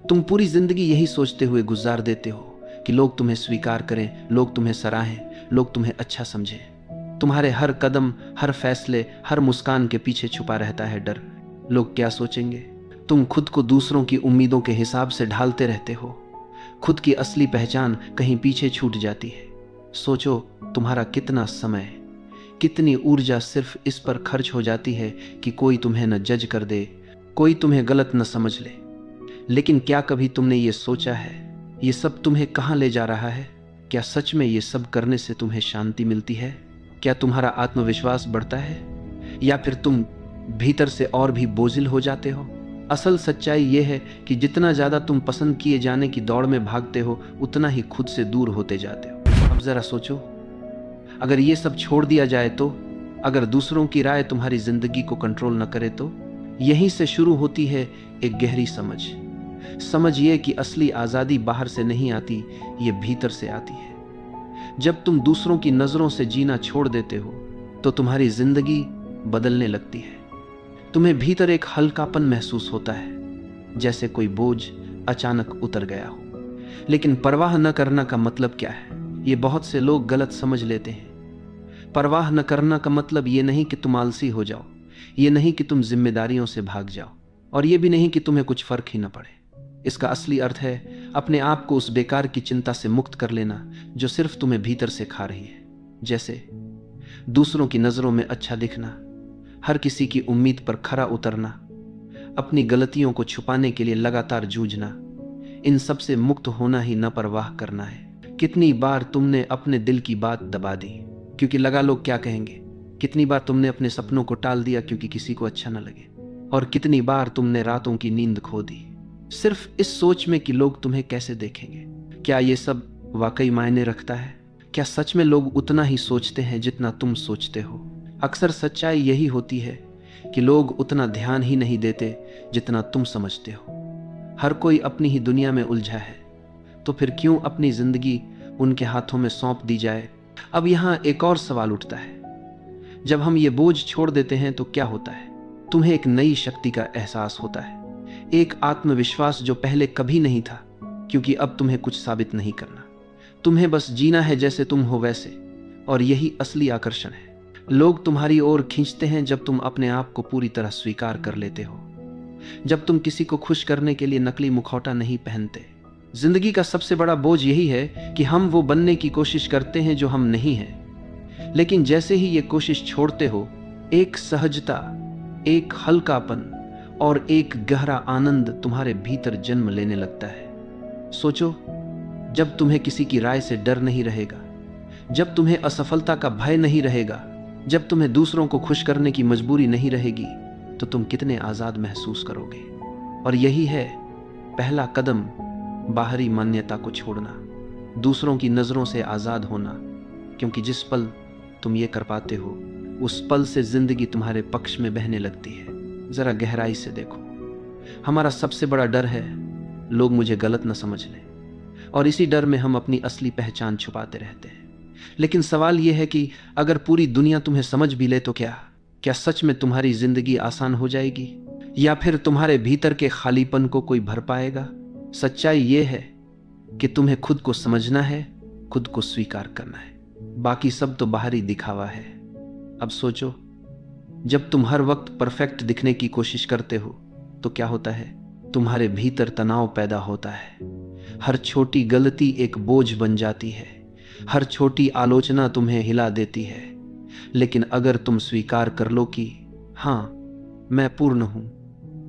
तुम पूरी जिंदगी यही सोचते हुए गुजार देते हो कि लोग तुम्हें स्वीकार करें, लोग तुम्हें सराहें, लोग तुम्हें अच्छा समझें। तुम्हारे हर कदम, हर फैसले, हर मुस्कान के पीछे छुपा रहता है डर। लोग क्या सोचेंगे? तुम खुद को दूसरों की उम्मीदों के हिसाब से ढालते रहते हो। खुद की असली पहचान कहीं पीछे छूट जाती है। सोचो, तुम्हारा कितना समय, कितनी ऊर्जा सिर्फ इस पर खर्च हो जाती है कि कोई तुम्हें न जज कर दे, कोई तुम्हें गलत न समझ ले। लेकिन क्या कभी तुमने ये सोचा है, ये सब तुम्हें कहाँ ले जा रहा है? क्या सच में ये सब करने से तुम्हें शांति मिलती है? क्या तुम्हारा आत्मविश्वास बढ़ता है, या फिर तुम भीतर से और भी बोझिल हो जाते हो? असल सच्चाई ये है कि जितना ज्यादा तुम पसंद किए जाने की दौड़ में भागते हो, उतना ही खुद से दूर होते जाते हो। अब जरा सोचो, अगर ये सब छोड़ दिया जाए तो, अगर दूसरों की राय तुम्हारी जिंदगी को कंट्रोल न करे तो? यहीं से शुरू होती है एक गहरी समझ ये कि असली आजादी बाहर से नहीं आती, ये भीतर से आती है। जब तुम दूसरों की नजरों से जीना छोड़ देते हो तो तुम्हारी जिंदगी बदलने लगती है। तुम्हें भीतर एक हल्कापन महसूस होता है, जैसे कोई बोझ अचानक उतर गया हो। लेकिन परवाह न करना का मतलब क्या है, ये बहुत से लोग गलत समझ लेते हैं। परवाह न करना का मतलब ये नहीं कि तुम आलसी हो जाओ, ये नहीं कि तुम जिम्मेदारियों से भाग जाओ, और ये भी नहीं कि तुम्हें कुछ फर्क ही न पड़े। इसका असली अर्थ है अपने आप को उस बेकार की चिंता से मुक्त कर लेना जो सिर्फ तुम्हें भीतर से खा रही है। जैसे दूसरों की नजरों में अच्छा दिखना, हर किसी की उम्मीद पर खरा उतरना, अपनी गलतियों को छुपाने के लिए लगातार जूझना। इन सब से मुक्त होना ही न परवाह करना है। कितनी बार तुमने अपने दिल की बात दबा दी क्योंकि लगा लोग क्या कहेंगे? कितनी बार तुमने अपने सपनों को टाल दिया क्योंकि किसी को अच्छा न लगे? और कितनी बार तुमने रातों की नींद खो दी सिर्फ इस सोच में कि लोग तुम्हें कैसे देखेंगे? क्या ये सब वाकई मायने रखता है? क्या सच में लोग उतना ही सोचते हैं जितना तुम सोचते हो? अक्सर सच्चाई यही होती है कि लोग उतना ध्यान ही नहीं देते जितना तुम समझते हो। हर कोई अपनी ही दुनिया में उलझा है, तो फिर क्यों अपनी जिंदगी उनके हाथों में सौंप दी जाए? अब यहाँ एक और सवाल उठता है, जब हम ये बोझ छोड़ देते हैं तो क्या होता है? तुम्हें एक नई शक्ति का एहसास होता है, एक आत्मविश्वास जो पहले कभी नहीं था, क्योंकि अब तुम्हें कुछ साबित नहीं करना, तुम्हें बस जीना है जैसे तुम हो वैसे। और यही असली आकर्षण है। लोग तुम्हारी ओर खींचते हैं जब तुम अपने आप को पूरी तरह स्वीकार कर लेते हो, जब तुम किसी को खुश करने के लिए नकली मुखौटा नहीं पहनते। जिंदगी का सबसे बड़ा बोझ यही है कि हम वो बनने की कोशिश करते हैं जो हम नहीं हैं। लेकिन जैसे ही ये कोशिश छोड़ते हो, एक सहजता, एक हल्कापन और एक गहरा आनंद तुम्हारे भीतर जन्म लेने लगता है। सोचो, जब तुम्हें किसी की राय से डर नहीं रहेगा, जब तुम्हें असफलता का भय नहीं रहेगा, जब तुम्हें दूसरों को खुश करने की मजबूरी नहीं रहेगी, तो तुम कितने आजाद महसूस करोगे। और यही है पहला कदम, बाहरी मान्यता को छोड़ना, दूसरों की नजरों से आजाद होना। क्योंकि जिस पल तुम ये कर पाते हो, उस पल से जिंदगी तुम्हारे पक्ष में बहने लगती है। जरा गहराई से देखो, हमारा सबसे बड़ा डर है लोग मुझे गलत न समझ लें, और इसी डर में हम अपनी असली पहचान छुपाते रहते हैं। लेकिन सवाल यह है कि अगर पूरी दुनिया तुम्हें समझ भी ले तो क्या सच में तुम्हारी जिंदगी आसान हो जाएगी, या फिर तुम्हारे भीतर के खालीपन को कोई भर पाएगा? सच्चाई यह है कि तुम्हें खुद को समझना है, खुद को स्वीकार करना है, बाकी सब तो बाहरी दिखावा है। अब सोचो, जब तुम हर वक्त परफेक्ट दिखने की कोशिश करते हो तो क्या होता है? तुम्हारे भीतर तनाव पैदा होता है। हर छोटी गलती एक बोझ बन जाती है, हर छोटी आलोचना तुम्हें हिला देती है। लेकिन अगर तुम स्वीकार कर लो कि हाँ, मैं पूर्ण हूं,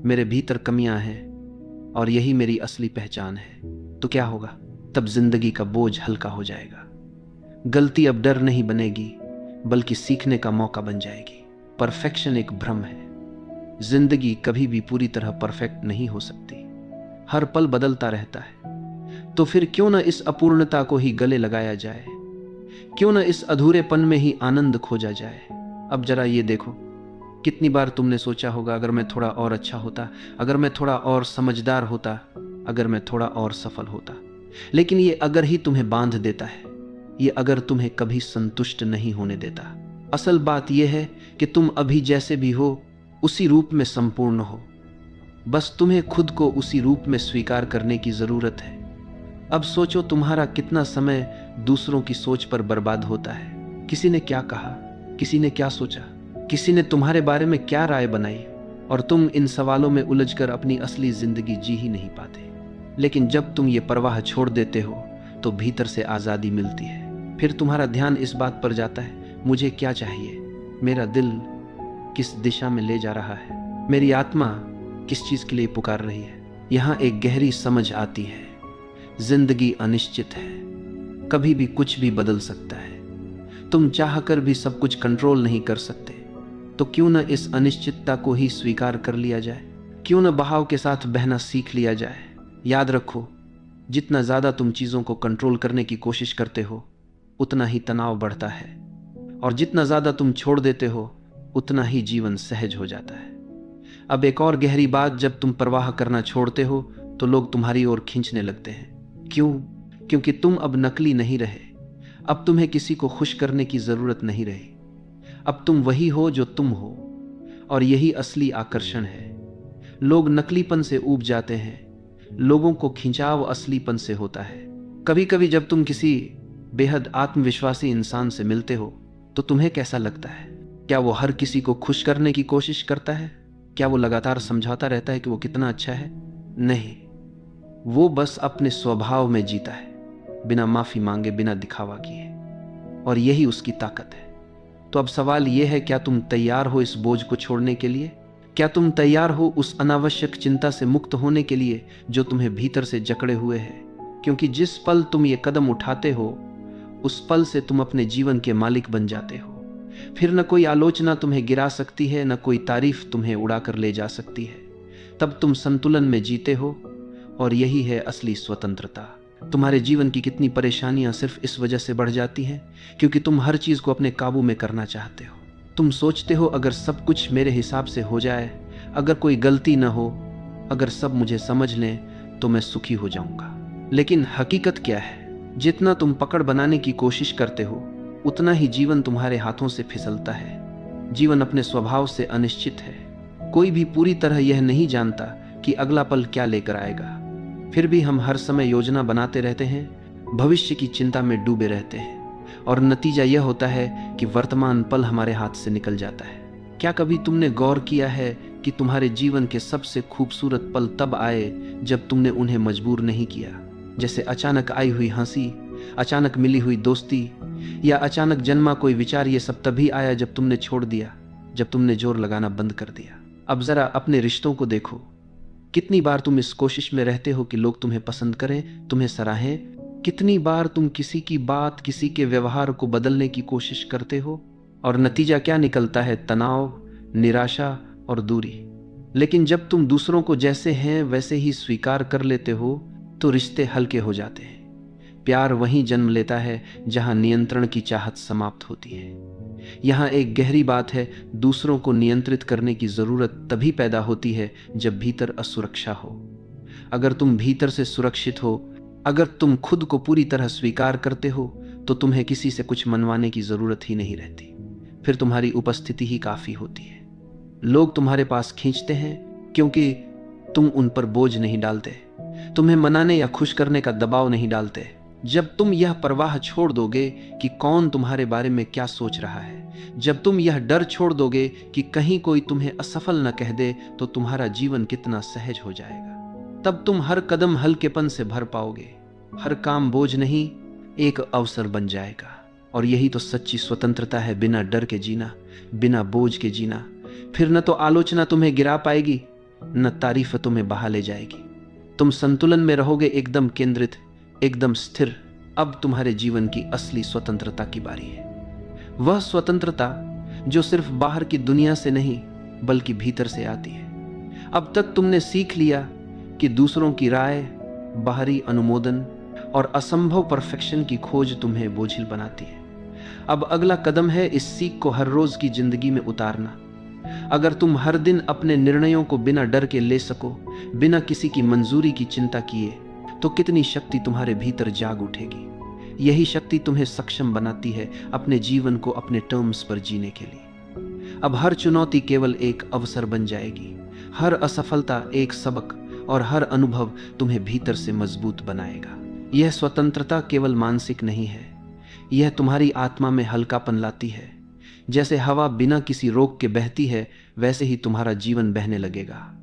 मेरे भीतर कमियां हैं और यही मेरी असली पहचान है, तो क्या होगा? तब जिंदगी का बोझ हल्का हो जाएगा। गलती अब डर नहीं बनेगी, बल्कि सीखने का मौका बन जाएगी। परफेक्शन एक भ्रम है। जिंदगी कभी भी पूरी तरह परफेक्ट नहीं हो सकती, हर पल बदलता रहता है। तो फिर क्यों न इस अपूर्णता को ही गले लगाया जाए, क्यों न इस अधूरेपन में ही आनंद खोजा जाए। अब जरा ये देखो, कितनी बार तुमने सोचा होगा, अगर मैं थोड़ा और अच्छा होता, अगर मैं थोड़ा और समझदार होता, अगर मैं थोड़ा और सफल होता। लेकिन ये अगर ही तुम्हें बांध देता है, ये अगर तुम्हें कभी संतुष्ट नहीं होने देता। असल बात यह है कि तुम अभी जैसे भी हो, उसी रूप में संपूर्ण हो। बस तुम्हें खुद को उसी रूप में स्वीकार करने की जरूरत है। अब सोचो, तुम्हारा कितना समय दूसरों की सोच पर बर्बाद होता है। किसी ने क्या कहा, किसी ने क्या सोचा, किसी ने तुम्हारे बारे में क्या राय बनाई, और तुम इन सवालों में उलझकर अपनी असली जिंदगी जी ही नहीं पाते। लेकिन जब तुम ये परवाह छोड़ देते हो तो भीतर से आज़ादी मिलती है। फिर तुम्हारा ध्यान इस बात पर जाता है, मुझे क्या चाहिए, मेरा दिल किस दिशा में ले जा रहा है, मेरी आत्मा किस चीज़ के लिए पुकार रही है। यहाँ एक गहरी समझ आती है, जिंदगी अनिश्चित है, कभी भी कुछ भी बदल सकता है। तुम चाहकर भी सब कुछ कंट्रोल नहीं कर सकते, तो क्यों न इस अनिश्चितता को ही स्वीकार कर लिया जाए, क्यों न बहाव के साथ बहना सीख लिया जाए। याद रखो, जितना ज़्यादा तुम चीज़ों को कंट्रोल करने की कोशिश करते हो उतना ही तनाव बढ़ता है, और जितना ज़्यादा तुम छोड़ देते हो उतना ही जीवन सहज हो जाता है। अब एक और गहरी बात, जब तुम परवाह करना छोड़ते हो तो लोग तुम्हारी ओर खींचने लगते हैं। क्यों? क्योंकि तुम अब नकली नहीं रहे। अब तुम्हें किसी को खुश करने की ज़रूरत नहीं रही। अब तुम वही हो जो तुम हो, और यही असली आकर्षण है। लोग नकलीपन से ऊब जाते हैं, लोगों को खिंचाव असलीपन से होता है। कभी कभी जब तुम किसी बेहद आत्मविश्वासी इंसान से मिलते हो तो तुम्हें कैसा लगता है? क्या वो हर किसी को खुश करने की कोशिश करता है? क्या वो लगातार समझाता रहता है कि वो कितना अच्छा है? नहीं, वो बस अपने स्वभाव में जीता है, बिना माफी मांगे, बिना दिखावा किए, और यही उसकी ताकत है। तो अब सवाल यह है, क्या तुम तैयार हो इस बोझ को छोड़ने के लिए? क्या तुम तैयार हो उस अनावश्यक चिंता से मुक्त होने के लिए जो तुम्हें भीतर से जकड़े हुए है? क्योंकि जिस पल तुम ये कदम उठाते हो उस पल से तुम अपने जीवन के मालिक बन जाते हो। फिर न कोई आलोचना तुम्हें गिरा सकती है, न कोई तारीफ तुम्हें उड़ाकर ले जा सकती है। तब तुम संतुलन में जीते हो, और यही है असली स्वतंत्रता। तुम्हारे जीवन की कितनी परेशानियां सिर्फ इस वजह से बढ़ जाती हैं क्योंकि तुम हर चीज को अपने काबू में करना चाहते हो। तुम सोचते हो, अगर सब कुछ मेरे हिसाब से हो जाए, अगर कोई गलती न हो, अगर सब मुझे समझ लें तो मैं सुखी हो जाऊंगा। लेकिन हकीकत क्या है? जितना तुम पकड़ बनाने की कोशिश करते हो उतना ही जीवन तुम्हारे हाथों से फिसलता है। जीवन अपने स्वभाव से अनिश्चित है। कोई भी पूरी तरह यह नहीं जानता कि अगला पल क्या लेकर आएगा। फिर भी हम हर समय योजना बनाते रहते हैं, भविष्य की चिंता में डूबे रहते हैं, और नतीजा यह होता है कि वर्तमान पल हमारे हाथ से निकल जाता है। क्या कभी तुमने गौर किया है कि तुम्हारे जीवन के सबसे खूबसूरत पल तब आए जब तुमने उन्हें मजबूर नहीं किया? जैसे अचानक आई हुई हंसी, अचानक मिली हुई दोस्ती, या अचानक जन्मा कोई विचार। ये सब तभी आया जब तुमने छोड़ दिया, जब तुमने जोर लगाना बंद कर दिया। अब जरा अपने रिश्तों को देखो। कितनी बार तुम इस कोशिश में रहते हो कि लोग तुम्हें पसंद करें, तुम्हें सराहें? कितनी बार तुम किसी की बात, किसी के व्यवहार को बदलने की कोशिश करते हो, और नतीजा क्या निकलता है? तनाव, निराशा और दूरी। लेकिन जब तुम दूसरों को जैसे हैं वैसे ही स्वीकार कर लेते हो तो रिश्ते हल्के हो जाते हैं। प्यार वहीं जन्म लेता है जहां नियंत्रण की चाहत समाप्त होती है। यहाँ एक गहरी बात है, दूसरों को नियंत्रित करने की जरूरत तभी पैदा होती है जब भीतर असुरक्षा हो। अगर तुम भीतर से सुरक्षित हो, अगर तुम खुद को पूरी तरह स्वीकार करते हो, तो तुम्हें किसी से कुछ मनवाने की जरूरत ही नहीं रहती। फिर तुम्हारी उपस्थिति ही काफी होती है। लोग तुम्हारे पास खींचते हैं क्योंकि तुम उन पर बोझ नहीं डालते, तुम्हें मनाने या खुश करने का दबाव नहीं डालते। जब तुम यह परवाह छोड़ दोगे कि कौन तुम्हारे बारे में क्या सोच रहा है, जब तुम यह डर छोड़ दोगे कि कहीं कोई तुम्हें असफल न कह दे, तो तुम्हारा जीवन कितना सहज हो जाएगा। तब तुम हर कदम हल्केपन से भर पाओगे, हर काम बोझ नहीं, एक अवसर बन जाएगा। और यही तो सच्ची स्वतंत्रता है, बिना डर के जीना, बिना बोझ के जीना। फिर न तो आलोचना तुम्हें गिरा पाएगी, न तारीफ तुम्हें बहा ले जाएगी। तुम संतुलन में रहोगे, एकदम केंद्रित, एकदम स्थिर। अब तुम्हारे जीवन की असली स्वतंत्रता की बारी है। वह स्वतंत्रता जो सिर्फ बाहर की दुनिया से नहीं बल्कि भीतर से आती है। अब तक तुमने सीख लिया कि दूसरों की राय, बाहरी अनुमोदन और असंभव परफेक्शन की खोज तुम्हें बोझिल बनाती है। अब अगला कदम है इस सीख को हर रोज की जिंदगी में उतारना। अगर तुम हर दिन अपने निर्णयों को बिना डर के ले सको, बिना किसी की मंजूरी की चिंता किए, तो कितनी शक्ति तुम्हारे भीतर जाग उठेगी। यही शक्ति तुम्हें सक्षम बनाती है अपने जीवन को अपने टर्म्स पर जीने के लिए। अब हर चुनौती केवल एक अवसर बन जाएगी। हर असफलता एक सबक और हर अनुभव तुम्हें भीतर से मजबूत बनाएगा। यह स्वतंत्रता केवल मानसिक नहीं है, यह तुम्हारी आत्मा में हल्कापन लाती है। जैसे हवा बिना किसी रोक के बहती है, वैसे ही तुम्हारा जीवन बहने लगेगा।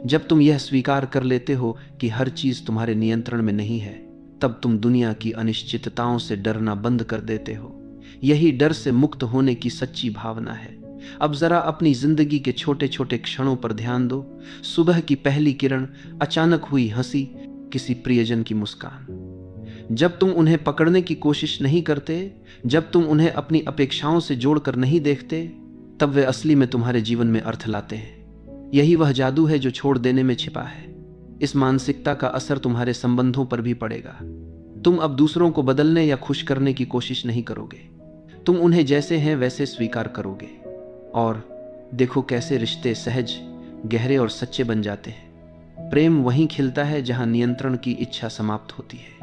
जब तुम यह स्वीकार कर लेते हो कि हर चीज तुम्हारे नियंत्रण में नहीं है, तब तुम दुनिया की अनिश्चितताओं से डरना बंद कर देते हो। यही डर से मुक्त होने की सच्ची भावना है। अब जरा अपनी जिंदगी के छोटे छोटे क्षणों पर ध्यान दो। सुबह की पहली किरण, अचानक हुई हंसी, किसी प्रियजन की मुस्कान। जब तुम उन्हें पकड़ने की कोशिश नहीं करते, जब तुम उन्हें अपनी अपेक्षाओं से जोड़कर नहीं देखते, तब वे असली में तुम्हारे जीवन में अर्थ लाते हैं। यही वह जादू है जो छोड़ देने में छिपा है। इस मानसिकता का असर तुम्हारे संबंधों पर भी पड़ेगा। तुम अब दूसरों को बदलने या खुश करने की कोशिश नहीं करोगे। तुम उन्हें जैसे हैं वैसे स्वीकार करोगे। और देखो कैसे रिश्ते सहज, गहरे और सच्चे बन जाते हैं। प्रेम वहीं खिलता है जहां नियंत्रण की इच्छा समाप्त होती है।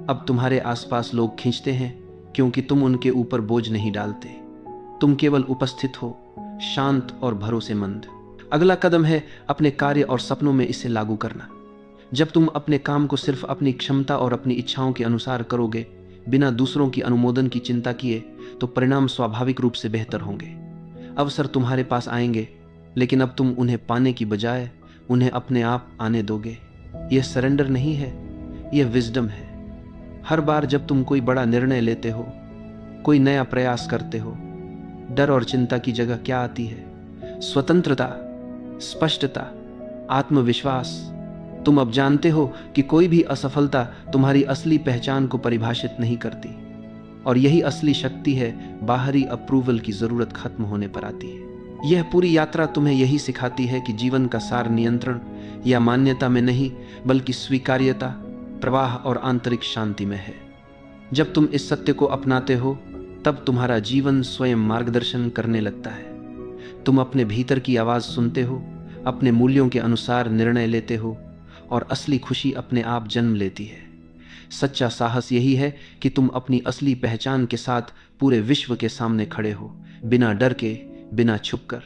अब तुम्हारे आसपास लोग खींचते हैं क्योंकि तुम उनके ऊपर बोझ नहीं डालते। तुम केवल उपस्थित हो, शांत और भरोसेमंद। अगला कदम है अपने कार्य और सपनों में इसे लागू करना। जब तुम अपने काम को सिर्फ अपनी क्षमता और अपनी इच्छाओं के अनुसार करोगे, बिना दूसरों की अनुमोदन की चिंता किए, तो परिणाम स्वाभाविक रूप से बेहतर होंगे। अवसर तुम्हारे पास आएंगे, लेकिन अब तुम उन्हें पाने की बजाय उन्हें अपने आप आने दोगे। यह सरेंडर नहीं है, यह विजडम है। हर बार जब तुम कोई बड़ा निर्णय लेते हो, कोई नया प्रयास करते हो, डर और चिंता की जगह क्या आती है? स्वतंत्रता, स्पष्टता, आत्मविश्वास। तुम अब जानते हो कि कोई भी असफलता तुम्हारी असली पहचान को परिभाषित नहीं करती, और यही असली शक्ति है। बाहरी अप्रूवल की जरूरत खत्म होने पर आती है। यह पूरी यात्रा तुम्हें यही सिखाती है कि जीवन का सार नियंत्रण या मान्यता में नहीं, बल्कि स्वीकार्यता, प्रवाह और आंतरिक शांति में है। जब तुम इस सत्य को अपनाते हो, तब तुम्हारा जीवन स्वयं मार्गदर्शन करने लगता है। तुम अपने भीतर की आवाज सुनते हो, अपने मूल्यों के अनुसार निर्णय लेते हो, और असली खुशी अपने आप जन्म लेती है। सच्चा साहस यही है कि तुम अपनी असली पहचान के साथ पूरे विश्व के सामने खड़े हो, बिना डर के, बिना छुपकर।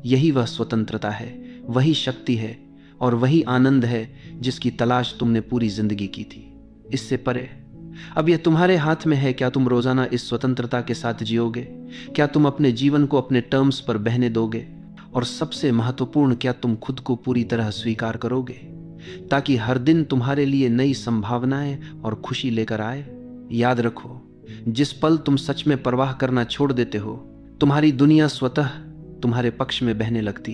यही वह स्वतंत्रता है, वही शक्ति है, और वही आनंद है जिसकी तलाश तुमने पूरी जिंदगी की थी। इससे परे अब यह तुम्हारे हाथ में है। क्या तुम रोजाना इस स्वतंत्रता के साथ जियोगे? क्या तुम अपने जीवन को अपने टर्म्स पर बहने दोगे? और सबसे महत्वपूर्ण, क्या तुम खुद को पूरी तरह स्वीकार करोगे, ताकि हर दिन तुम्हारे लिए नई संभावनाएं और खुशी लेकर आए? याद रखो, जिस पल तुम सच में परवाह करना छोड़ देते हो, तुम्हारी दुनिया स्वतः तुम्हारे पक्ष में बहने लगती है।